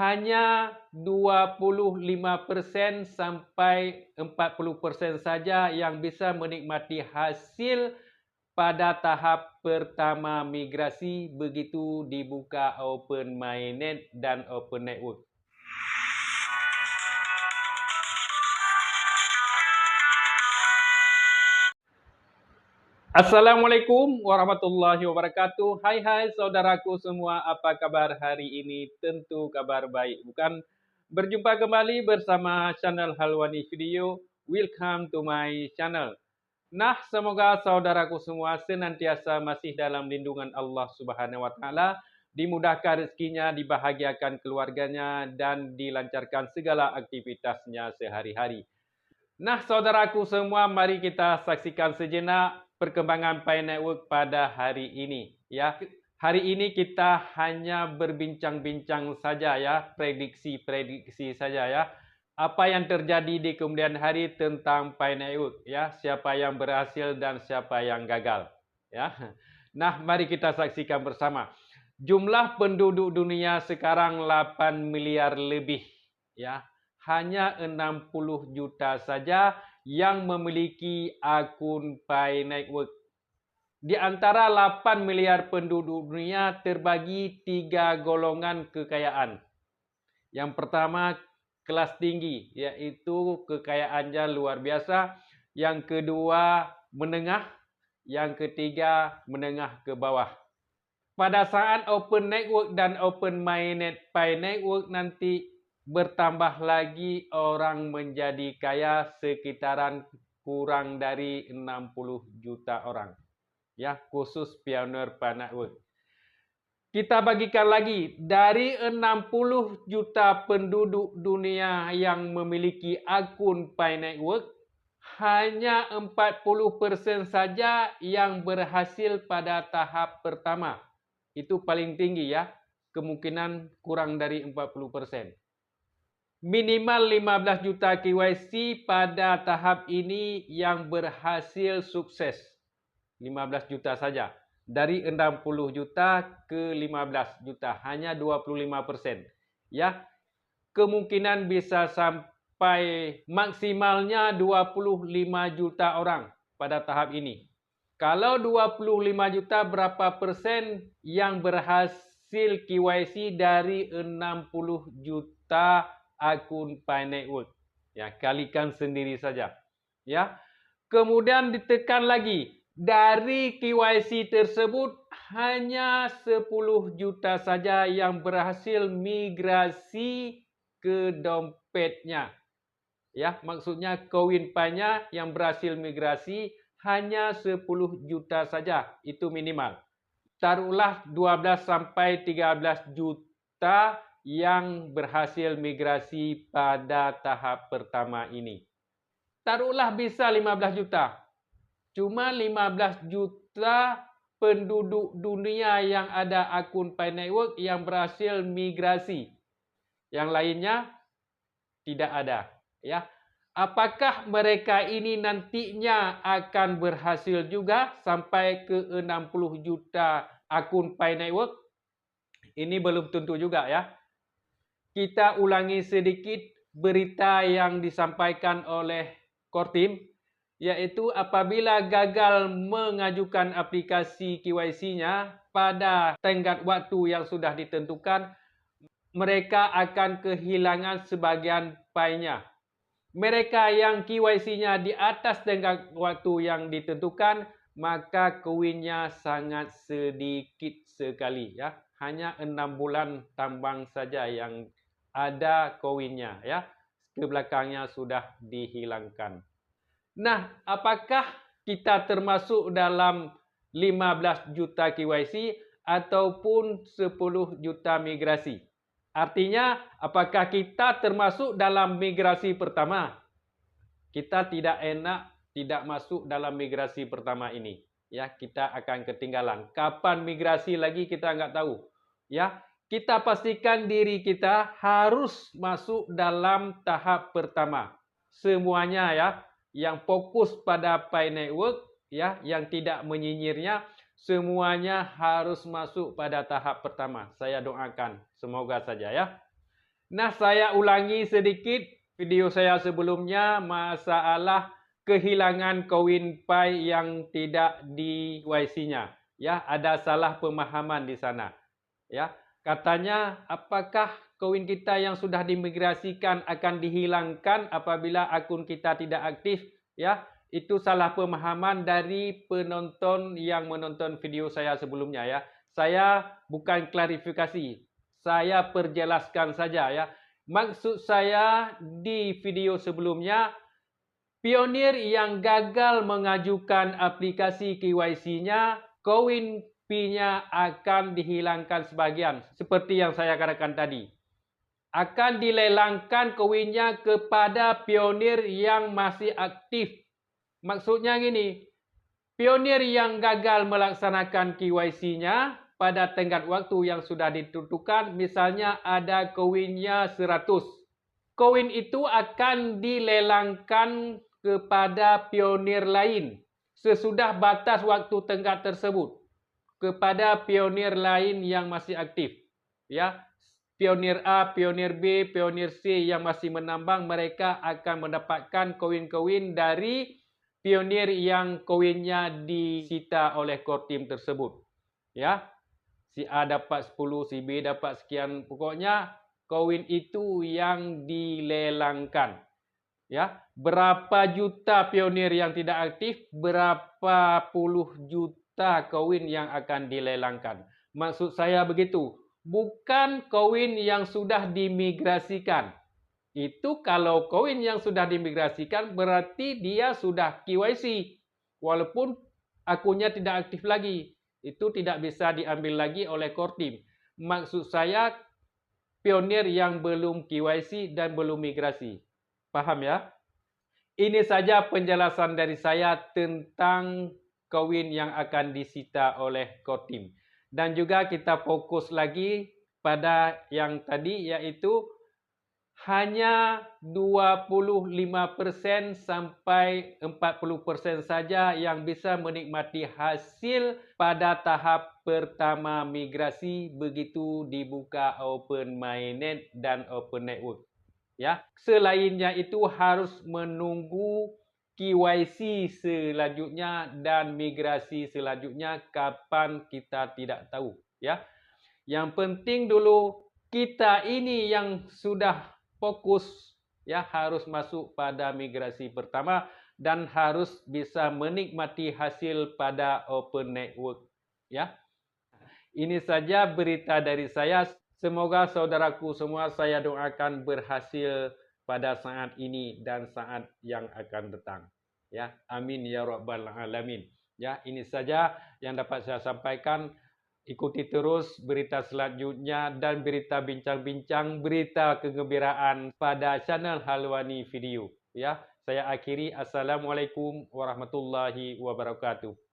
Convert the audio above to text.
hanya 25% sampai 40% saja yang bisa menikmati hasil pada tahap pertama migrasi begitu dibuka Open Mainnet dan Open Network. Assalamualaikum warahmatullahi wabarakatuh. Hai saudaraku semua, apa kabar hari ini? Tentu kabar baik, bukan? Berjumpa kembali bersama channel Halwani Video. Welcome to my channel. Nah, semoga saudaraku semua senantiasa masih dalam lindungan Allah Subhanahu wa taala, dimudahkan rezekinya, dibahagiakan keluarganya, dan dilancarkan segala aktivitasnya sehari-hari. Nah, saudaraku semua, mari kita saksikan sejenak perkembangan Pi Network pada hari ini. Ya, hari ini kita hanya berbincang-bincang saja ya, prediksi saja ya. Apa yang terjadi di kemudian hari tentang Pi Network ya, siapa yang berhasil dan siapa yang gagal ya. Nah, mari kita saksikan bersama. Jumlah penduduk dunia sekarang 8 miliar lebih ya. Hanya 60 juta saja yang memiliki akun Pi Network. Di antara 8 miliar penduduk dunia terbagi 3 golongan kekayaan. Yang pertama, kelas tinggi, yaitu kekayaannya luar biasa. Yang kedua, menengah. Yang ketiga, menengah ke bawah. Pada saat Open Network dan Open Mainnet Pi Network nanti bertambah lagi orang menjadi kaya sekitaran kurang dari 60 juta orang. Ya, khusus pioner Pi Network. Kita bagikan lagi, dari 60 juta penduduk dunia yang memiliki akun Pi Network, hanya 40% saja yang berhasil pada tahap pertama. Itu paling tinggi ya, kemungkinan kurang dari 40%. Minimal 15 juta KYC pada tahap ini yang berhasil sukses. 15 juta saja. Dari 60 juta ke 15 juta, hanya 25%. Ya, kemungkinan bisa sampai maksimalnya 25 juta orang pada tahap ini. Kalau 25 juta, berapa persen yang berhasil KYC dari 60 juta akun Pi Network? Ya, kalikan sendiri saja. Ya. Kemudian ditekan lagi, dari KYC tersebut hanya 10 juta saja yang berhasil migrasi ke dompetnya. Ya, maksudnya koin Pi-nya yang berhasil migrasi hanya 10 juta saja, itu minimal. Taruhlah 12 sampai 13 juta yang berhasil migrasi pada tahap pertama ini. Taruhlah bisa 15 juta. Cuma 15 juta penduduk dunia yang ada akun Pi Network yang berhasil migrasi. Yang lainnya tidak ada, ya. Apakah mereka ini nantinya akan berhasil juga sampai ke 60 juta akun Pi Network? Ini belum tentu juga ya. Kita ulangi sedikit berita yang disampaikan oleh Kortim, yaitu apabila gagal mengajukan aplikasi KYC-nya pada tenggat waktu yang sudah ditentukan, mereka akan kehilangan sebagian Pi-nya. Mereka yang KYC-nya di atas tenggat waktu yang ditentukan, maka koinnya sangat sedikit sekali ya. Hanya 6 bulan tambang saja yang ada koinnya ya. Ke belakangnya sudah dihilangkan. Nah, apakah kita termasuk dalam 15 juta KYC ataupun 10 juta migrasi? Artinya, apakah kita termasuk dalam migrasi pertama? Kita tidak enak tidak masuk dalam migrasi pertama ini. Ya, kita akan ketinggalan. Kapan migrasi lagi kita nggak tahu. Ya, kita pastikan diri kita harus masuk dalam tahap pertama. Semuanya ya, yang fokus pada Pi Network, ya, yang tidak menyinyirnya, semuanya harus masuk pada tahap pertama. Saya doakan, semoga saja ya. Nah, saya ulangi sedikit video saya sebelumnya masalah kehilangan koin Pi yang tidak di YC-nya. Ya, ada salah pemahaman di sana. Ya, katanya apakah koin kita yang sudah dimigrasikan akan dihilangkan apabila akun kita tidak aktif? Ya, itu salah pemahaman dari penonton yang menonton video saya sebelumnya ya. Saya bukan klarifikasi, saya perjelaskan saja ya. Maksud saya di video sebelumnya, pionir yang gagal mengajukan aplikasi KYC-nya, koin P-nya akan dihilangkan sebagian. Seperti yang saya katakan tadi. Akan dilelangkan koinnya kepada pionir yang masih aktif. Maksudnya gini, pionir yang gagal melaksanakan KYC-nya pada tenggat waktu yang sudah ditentukan, misalnya ada koinnya 100. Koin itu akan dilelangkan kepada pionir lain sesudah batas waktu tenggat tersebut kepada pionir lain yang masih aktif. Ya, pionir A, pionir B, pionir C yang masih menambang, mereka akan mendapatkan koin-koin dari pionir yang koinnya disita oleh core team tersebut. Ya, si A dapat 10, si B dapat sekian, pokoknya koin itu yang dilelangkan. Ya, berapa juta pionir yang tidak aktif, berapa puluh juta koin yang akan dilelangkan. Maksud saya begitu, bukan koin yang sudah dimigrasikan. Itu kalau koin yang sudah dimigrasikan berarti dia sudah KYC. Walaupun akunnya tidak aktif lagi. Itu tidak bisa diambil lagi oleh core team. Maksud saya pionir yang belum KYC dan belum migrasi. Paham ya? Ini saja penjelasan dari saya tentang koin yang akan disita oleh core team. Dan juga kita fokus lagi pada yang tadi yaitu hanya 25% sampai 40% saja yang bisa menikmati hasil pada tahap pertama migrasi begitu dibuka Open Mainnet dan Open Network. Ya, selainnya itu harus menunggu KYC selanjutnya dan migrasi selanjutnya kapan kita tidak tahu. Ya, yang penting dulu kita ini yang sudah fokus ya harus masuk pada migrasi pertama dan harus bisa menikmati hasil pada Open Network. Ya, ini saja berita dari saya. Semoga saudaraku semua saya doakan berhasil pada saat ini dan saat yang akan datang. Ya, amin ya rabbal alamin. Ya, ini saja yang dapat saya sampaikan. Ikuti terus berita selanjutnya dan berita bincang-bincang, berita kegembiraan pada channel Halwani Video. Ya, saya akhiri. Assalamualaikum warahmatullahi wabarakatuh.